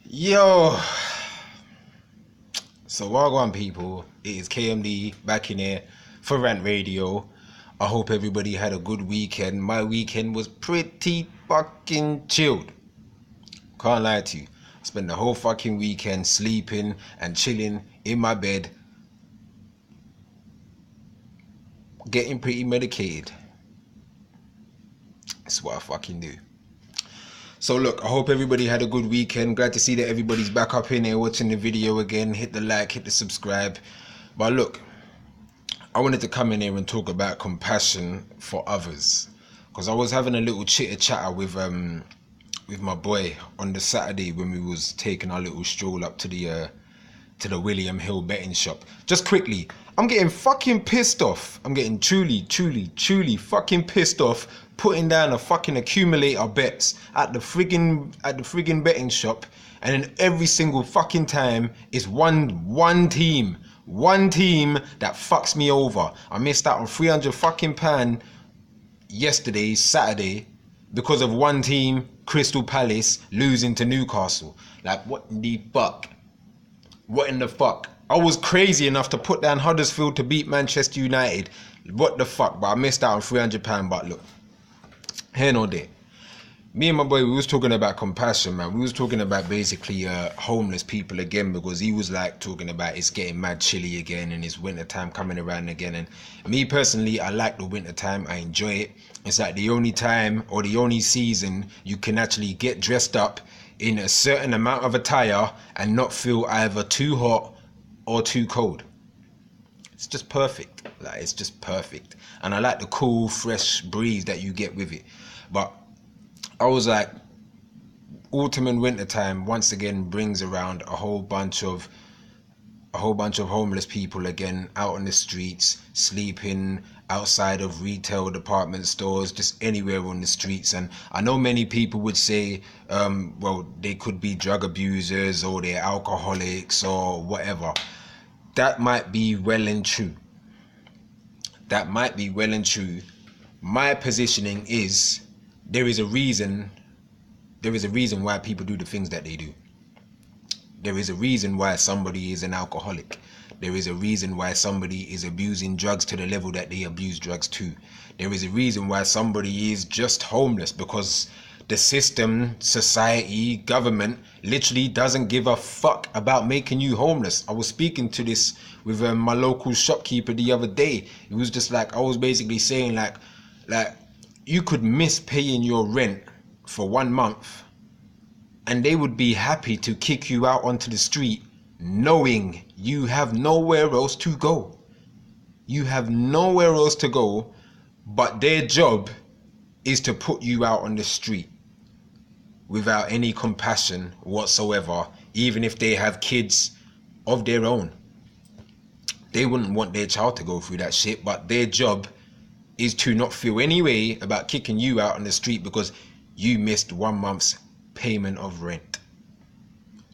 Yo, so welcome people, it is KMD back in here for Rant Radio. I hope everybody had a good weekend. My weekend was pretty fucking chilled. Can't lie to you. I spent the whole fucking weekend sleeping and chilling in my bed, getting pretty medicated. That's what I fucking do. So look, I hope everybody had a good weekend. Glad to see that everybody's back up in here watching the video again. Hit the like, hit the subscribe. But look, I wanted to come in here and talk about compassion for others, because I was having a little chitter chatter with my boy on the Saturday when we was taking our little stroll up to the William Hill betting shop. Just quickly, I'm getting fucking pissed off. I'm getting truly fucking pissed off putting down a fucking accumulator bets at the friggin' betting shop, and then every single fucking time is one team that fucks me over. I missed out on £300 fucking pound yesterday, Saturday, because of one team, Crystal Palace, losing to Newcastle. Like, what in the fuck? What in the fuck? I was crazy enough to put down Huddersfield to beat Manchester United. What the fuck? But I missed out on £300. But look, here nor there. Me and my boy, we was talking about compassion, man. We was talking about basically homeless people again, because he was like talking about it's getting mad chilly again and it's winter time coming around again. And me personally, I like the winter time. I enjoy it. It's like the only time or the only season you can actually get dressed up in a certain amount of attire and not feel either too hot or too cold. It's just perfect. Like, it's just perfect. And I like the cool, fresh breeze that you get with it. But I was like, autumn and winter time once again brings around a whole bunch of homeless people again out on the streets, sleeping outside of retail department stores, just anywhere on the streets. And I know many people would say, well, they could be drug abusers or they're alcoholics or whatever. That might be well and true. That might be well and true. My positioning is there is a reason why people do the things that they do. There is a reason why somebody is an alcoholic. There is a reason why somebody is abusing drugs to the level that they abuse drugs to. There is a reason why somebody is just homeless, because the system, society, government literally doesn't give a fuck about making you homeless. I was speaking to this with my local shopkeeper the other day. It was just like, I was basically saying like you could miss paying your rent for 1 month and they would be happy to kick you out onto the street knowing you have nowhere else to go. You have nowhere else to go, but their job is to put you out on the street without any compassion whatsoever, even if they have kids of their own. They wouldn't want their child to go through that shit, but their job is to not feel any way about kicking you out on the street because you missed 1 month's payment of rent,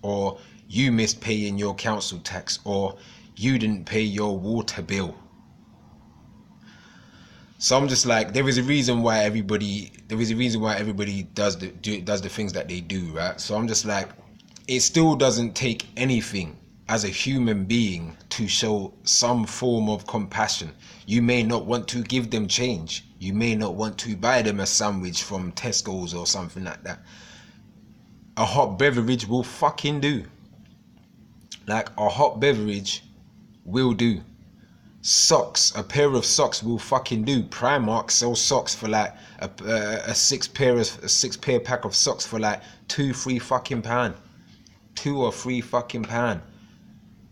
or you missed paying your council tax, or you didn't pay your water bill. So I'm just like, there is a reason why everybody does the things that they do, right? So I'm just like, it still doesn't take anything as a human being to show some form of compassion. You may not want to give them change. You may not want to buy them a sandwich from Tesco's or something like that. A hot beverage will fucking do. Like, a hot beverage will do. Socks, a pair of socks will fucking do. Primark sells socks for like a six pair pack of socks for like £2-3 fucking pound. £2 or £3 fucking pound.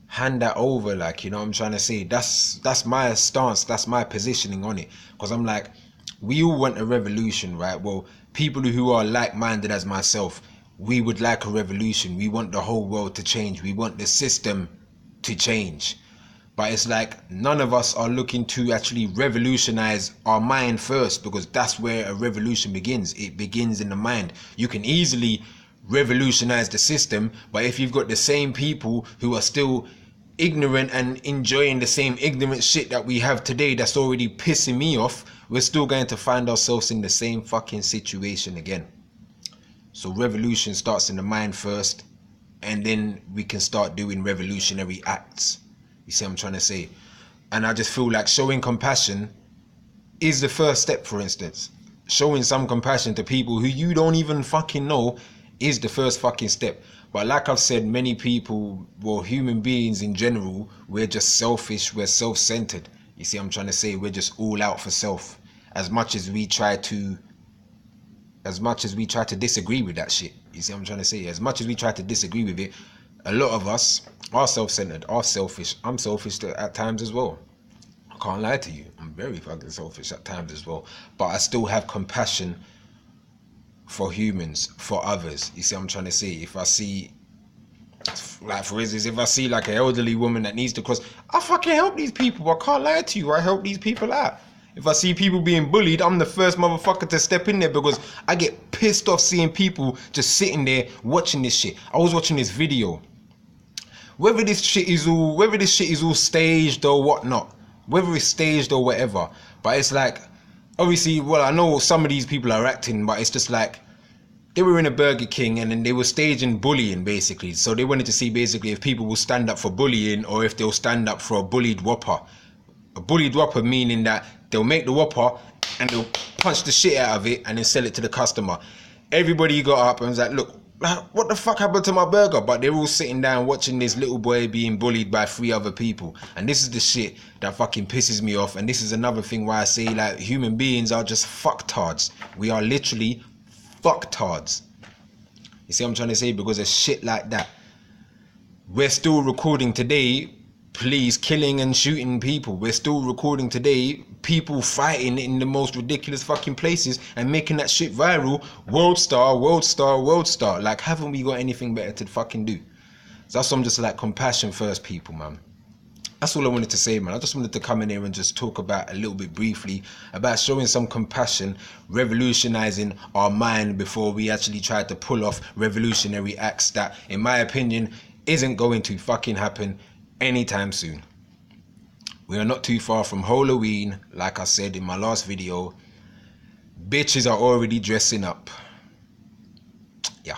Hand that over, like, you know what I'm trying to say? That's my stance, that's my positioning on it. Because I'm like, we all want a revolution, right? Well, people who are like-minded as myself, we would like a revolution. We want the whole world to change. We want the system to change. But it's like, none of us are looking to actually revolutionize our mind first, because that's where a revolution begins. It begins in the mind. You can easily revolutionize the system, but if you've got the same people who are still ignorant and enjoying the same ignorant shit that we have today that's already pissing me off, we're still going to find ourselves in the same fucking situation again. So revolution starts in the mind first, and then we can start doing revolutionary acts. You see what I'm trying to say? And I just feel like showing compassion is the first step. For instance, showing some compassion to people who you don't even fucking know is the first fucking step. But like I've said, many people, well, human beings in general, we're just selfish, we're self-centered. You see what I'm trying to say? We're just all out for self. As much as we try to disagree with that shit. You see what I'm trying to say? As much as we try to disagree with it, a lot of us are self-centered, are selfish. I'm selfish at times as well. I can't lie to you. I'm very fucking selfish at times as well. But I still have compassion for humans, for others. You see what I'm trying to say? If I see, like for instance, if I see like an elderly woman that needs to cross, I fucking help these people. I can't lie to you. I help these people out. If I see people being bullied, I'm the first motherfucker to step in there, because I get pissed off seeing people just sitting there watching this shit. I was watching this video. Whether this shit is all staged or whatnot, whether it's staged or whatever, but it's like, obviously, well, I know some of these people are acting, but it's just like, they were in a Burger King and then they were staging bullying, basically. So they wanted to see basically if people will stand up for bullying or if they'll stand up for a bullied whopper. A bullied whopper meaning that they'll make the whopper and they'll punch the shit out of it and then sell it to the customer. Everybody got up and was like, look, what the fuck happened to my burger? But they're all sitting down watching this little boy being bullied by 3 other people. And this is the shit that fucking pisses me off. And this is another thing why I say, like, human beings are just fucktards. We are literally fucktards. You see what I'm trying to say? Because of shit like that. We're still recording today police killing and shooting people. We're still recording today people fighting in the most ridiculous fucking places and making that shit viral. World star, world star, world star. Like, haven't we got anything better to fucking do? So that's why I'm just like, compassion first, people, man. That's all I wanted to say, man. I just wanted to come in here and just talk about a little bit briefly about showing some compassion, revolutionizing our mind before we actually try to pull off revolutionary acts that, in my opinion, isn't going to fucking happen anytime soon. We are not too far from Halloween. Like I said in my last video, bitches are already dressing up. Yeah.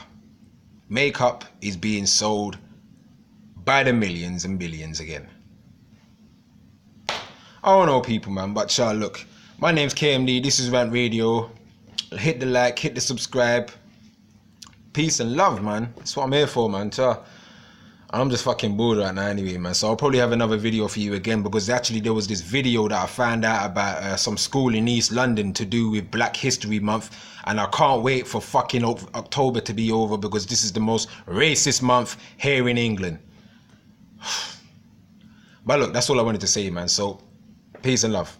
Makeup is being sold by the millions and billions again. I don't know, people, man, but y'all, look, my name's KMD, this is Rant Radio. Hit the like, hit the subscribe. Peace and love, man. That's what I'm here for, man. I'm just fucking bored right now anyway, man. So I'll probably have another video for you again, because actually there was this video that I found out about some school in East London to do with Black History Month. And I can't wait for fucking October to be over, because this is the most racist month here in England. But look, that's all I wanted to say, man. So, peace and love.